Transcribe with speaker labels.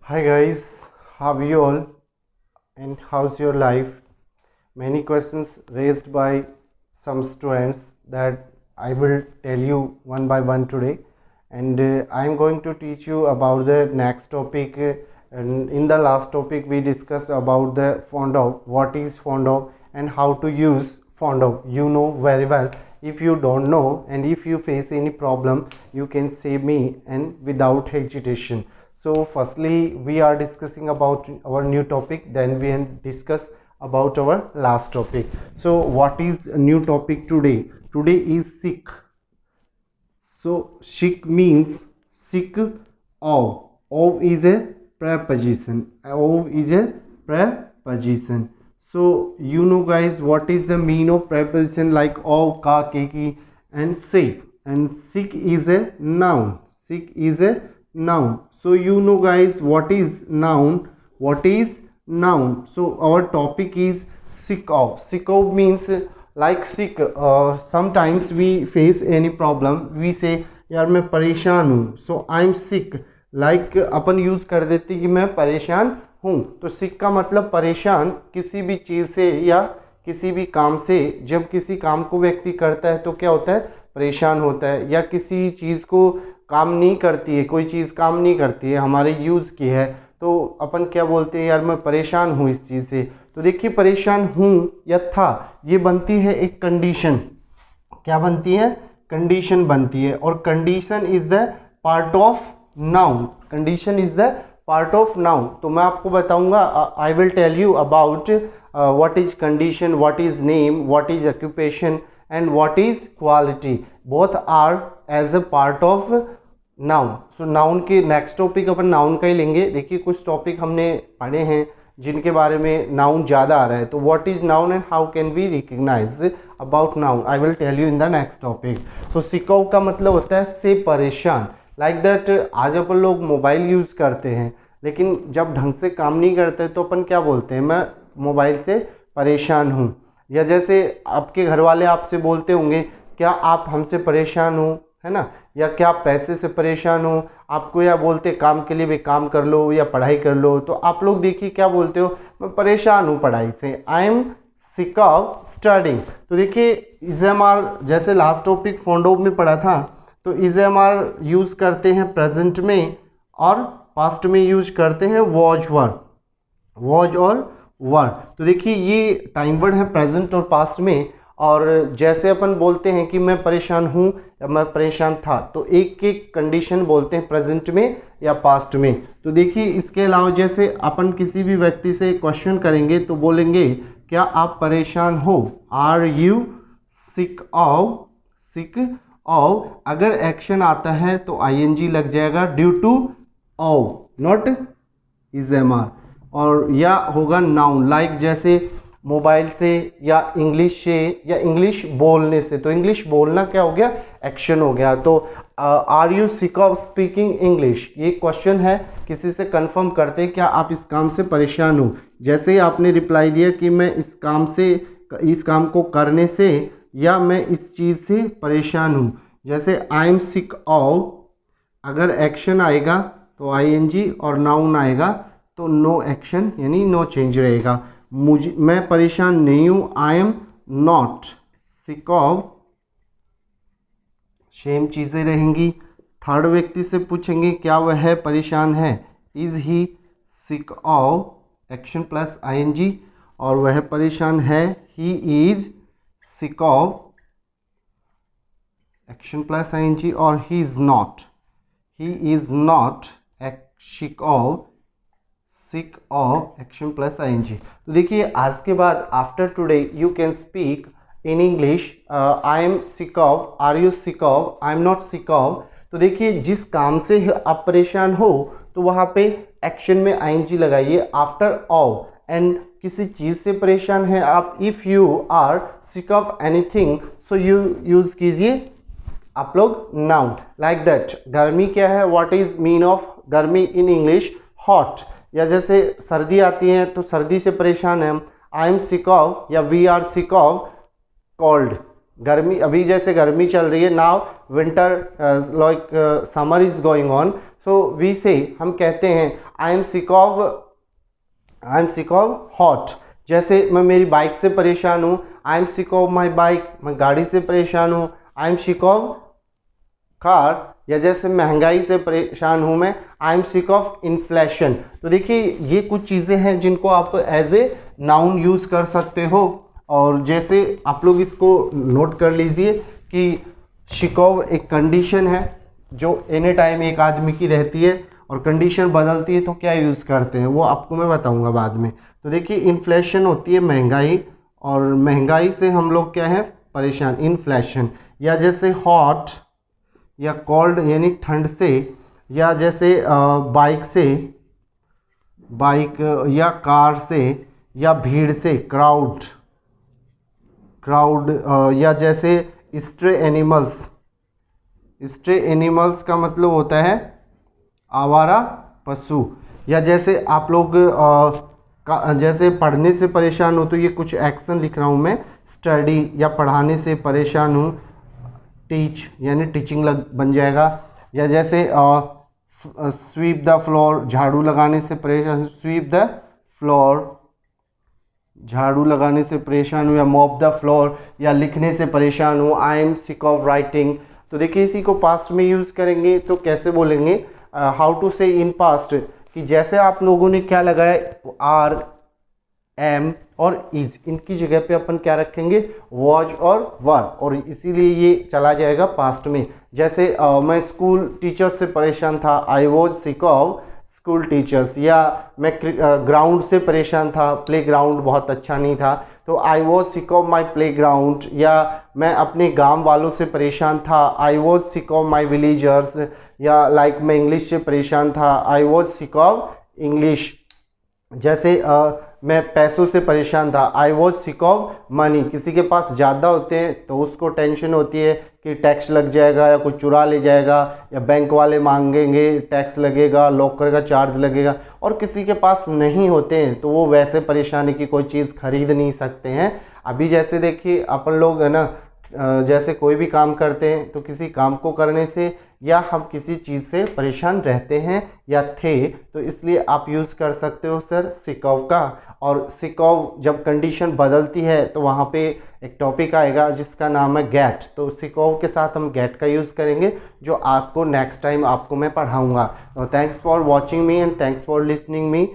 Speaker 1: Hi guys, how are you all and how's your life? Many questions raised by some students that I will tell you one by one today, and I am going to teach you about the next topic. And in the last topic we discussed about the fond of, what is fond of and how to use fond of. You know very well. If you don't know and if you face any problem, you can say me and without hesitation. So firstly we are discussing about our new topic, then we can discuss about our last topic. So what is a new topic today? Today is sick. So sick means sick of. Of is a preposition. Of is a preposition. So you know guys what is the meaning of preposition like of, ka, ke, ki and sick. And sick is a noun. Sick is a noun. So you know guys what is noun. What is noun? So our topic is sick of. Sick of means like sick. Sometimes we face any problem, we say यार मैं परेशान हूँ, so I am sick. Like अपन use कर देते कि मैं परेशान हूँ. तो सिक का मतलब परेशान किसी भी चीज़ से या किसी भी काम से. जब किसी काम को व्यक्ति करता है तो क्या होता है, परेशान होता है. या किसी चीज़ को काम नहीं करती है, कोई चीज़ काम नहीं करती है, हमारे यूज़ की है, तो अपन क्या बोलते हैं, यार मैं परेशान हूँ इस चीज़ से. तो देखिए परेशान हूँ या था, ये बनती है एक कंडीशन. क्या बनती है, कंडीशन बनती है. और condition is the part of noun. Condition is the part of noun. तो मैं आपको बताऊंगा, I will tell you about what is condition, what is name, what is occupation and what is quality. Both are as a part of noun. So noun के next topic अपन noun का ही लेंगे. देखिए कुछ टॉपिक हमने पढ़े हैं जिनके बारे में नाउन ज़्यादा आ रहा है. तो what is noun and how can we recognise about noun, I will tell you in the next topic. So sick of का मतलब होता है से परेशान. लाइक दैट आज अपन लोग मोबाइल यूज़ करते हैं, लेकिन जब ढंग से काम नहीं करते तो अपन क्या बोलते हैं, मैं मोबाइल से परेशान हूँ. या जैसे आपके घर वाले आपसे बोलते होंगे, क्या आप हमसे परेशान हो, है ना, या क्या आप पैसे से परेशान हो. आपको या बोलते काम के लिए भी काम कर लो या पढ़ाई कर लो, तो आप लोग देखिए क्या बोलते हो, मैं परेशान हूँ पढ़ाई से, आई एम सिक ऑफ स्टडिंग. तो देखिए इज एम आर, जैसे लास्ट टॉपिक फॉन्ड ऑफ में पढ़ा था, तो इज एम आर यूज़ करते हैं प्रेजेंट में और पास्ट में यूज करते हैं वॉज वर. वॉज और वर. तो देखिए ये टाइम वर्ड है प्रेजेंट और पास्ट में. और जैसे अपन बोलते हैं कि मैं परेशान हूँ या मैं परेशान था, तो एक एक कंडीशन बोलते हैं प्रेजेंट में या पास्ट में. तो देखिए इसके अलावा जैसे अपन किसी भी व्यक्ति से क्वेश्चन करेंगे तो बोलेंगे, क्या आप परेशान हो, are you sick of. Sick of अगर एक्शन आता है तो आईएनजी लग जाएगा due to of, not is am are. और या होगा नाउन, लाइक जैसे मोबाइल से या इंग्लिश से या इंग्लिश बोलने से. तो इंग्लिश बोलना क्या हो गया, एक्शन हो गया. तो are you sick of speaking English, ये क्वेश्चन है, किसी से कंफर्म करते हैं क्या आप इस काम से परेशान हो. जैसे ही आपने रिप्लाई दिया कि मैं इस काम से, इस काम को करने से या मैं इस चीज़ से परेशान हूँ. जैसे आई एम सिक ऑफ, अगर एक्शन आएगा तो आईएनजी और नाउन आएगा तो नो एक्शन यानी नो चेंज रहेगा. मुझे, मैं परेशान नहीं हूँ, I am not sick of, same चीज़ें रहेंगी. थर्ड व्यक्ति से पूछेंगे क्या वह परेशान है, is he sick of, action plus I N G, और वह परेशान है, he is sick of, action plus I N G, और he is not, he is not sick of, sick of, action plus I N G. तो देखिए आज के बाद after today you can speak in English, I am sick of, are you sick of, I am not sick of. तो देखिए जिस काम से आप परेशान हो तो वहाँ पे एक्शन में आईएनजी लगाइए आफ्टर ऑफ. एंड किसी चीज़ से परेशान है आप, if you are sick of anything so you use कीजिए आप लोग नाउन. लाइक दैट गर्मी क्या है, व्हाट इज मीन ऑफ गर्मी इन इंग्लिश, हॉट. या जैसे सर्दी आती है तो सर्दी से परेशान है, आई एम सिक ऑफ या we are sick of cold. गर्मी, अभी जैसे गर्मी चल रही है, now winter like summer is going on, so we say हम कहते हैं I am sick of hot. जैसे मैं मेरी बाइक से परेशान हूँ, I am sick of my bike, मैं गाड़ी से परेशान हूँ, I am sick of car. या जैसे महंगाई से परेशान हूँ मैं, आई एम सिक ऑफ इन्फ्लेशन। तो देखिए ये कुछ चीज़ें हैं जिनको आप एज ए नाउन यूज़ कर सकते हो। और जैसे आप लोग इसको नोट कर लीजिए कि शिकॉव एक कंडीशन है जो एनी टाइम एक आदमी की रहती है, और कंडीशन बदलती है तो क्या यूज़ करते हैं वो आपको मैं बताऊंगा बाद में। तो देखिए इन्फ्लेशन होती है महंगाई, और महंगाई से हम लोग क्या है परेशान, इन्फ्लेशन। या जैसे हॉट या कोल्ड यानी ठंड से, या जैसे बाइक से, बाइक या कार से, या भीड़ से क्राउड, या जैसे स्ट्रे एनिमल्स। स्ट्रे एनिमल्स का मतलब होता है आवारा पशु। या जैसे आप लोग जैसे पढ़ने से परेशान हो तो ये कुछ एक्शन लिख रहा हूँ मैं, स्टडी या पढ़ाने से परेशान हूँ, टीच यानी टीचिंग बन जाएगा। या जैसे स्वीप द फ्लोर, झाड़ू लगाने से परेशान, स्वीप द फ्लोर, झाड़ू लगाने से परेशान हूँ। या मॉप द फ्लोर, या लिखने से परेशान हूँ, I am sick of writing. तो देखिए इसी को पास्ट में यूज़ करेंगे तो कैसे बोलेंगे, हाउ टू से इन पास्ट, कि जैसे आप लोगों ने क्या लगाया आर, एम और इज, इनकी जगह पे अपन क्या रखेंगे वॉज और वर, और इसीलिए ये चला जाएगा पास्ट में। जैसे मैं स्कूल टीचर से परेशान था, I was sick of school teachers. या मैं ग्राउंड से परेशान था, प्ले ग्राउंड बहुत अच्छा नहीं था, तो I was sick of my play ground. या मैं अपने गांव वालों से परेशान था, I was sick of my villagers. या लाइक मैं इंग्लिश से परेशान था, I was sick of English. जैसे मैं पैसों से परेशान था, I was sick of money. किसी के पास ज़्यादा होते हैं तो उसको टेंशन होती है कि टैक्स लग जाएगा या कोई चुरा ले जाएगा, या बैंक वाले मांगेंगे, टैक्स लगेगा, लॉकर का चार्ज लगेगा। और किसी के पास नहीं होते हैं तो वो वैसे परेशानी की कोई चीज़ खरीद नहीं सकते हैं। अभी जैसे देखिए अपन लोग है ना, जैसे कोई भी काम करते हैं तो किसी काम को करने से या हम किसी चीज़ से परेशान रहते हैं या थे, तो इसलिए आप यूज़ कर सकते हो सर सिकॉव का। और सिकॉव जब कंडीशन बदलती है तो वहाँ पे एक टॉपिक आएगा जिसका नाम है गेट, तो सिकॉव के साथ हम गेट का यूज़ करेंगे जो आपको नेक्स्ट टाइम आपको मैं पढ़ाऊँगा। Thanks for watching me and thanks for listening me.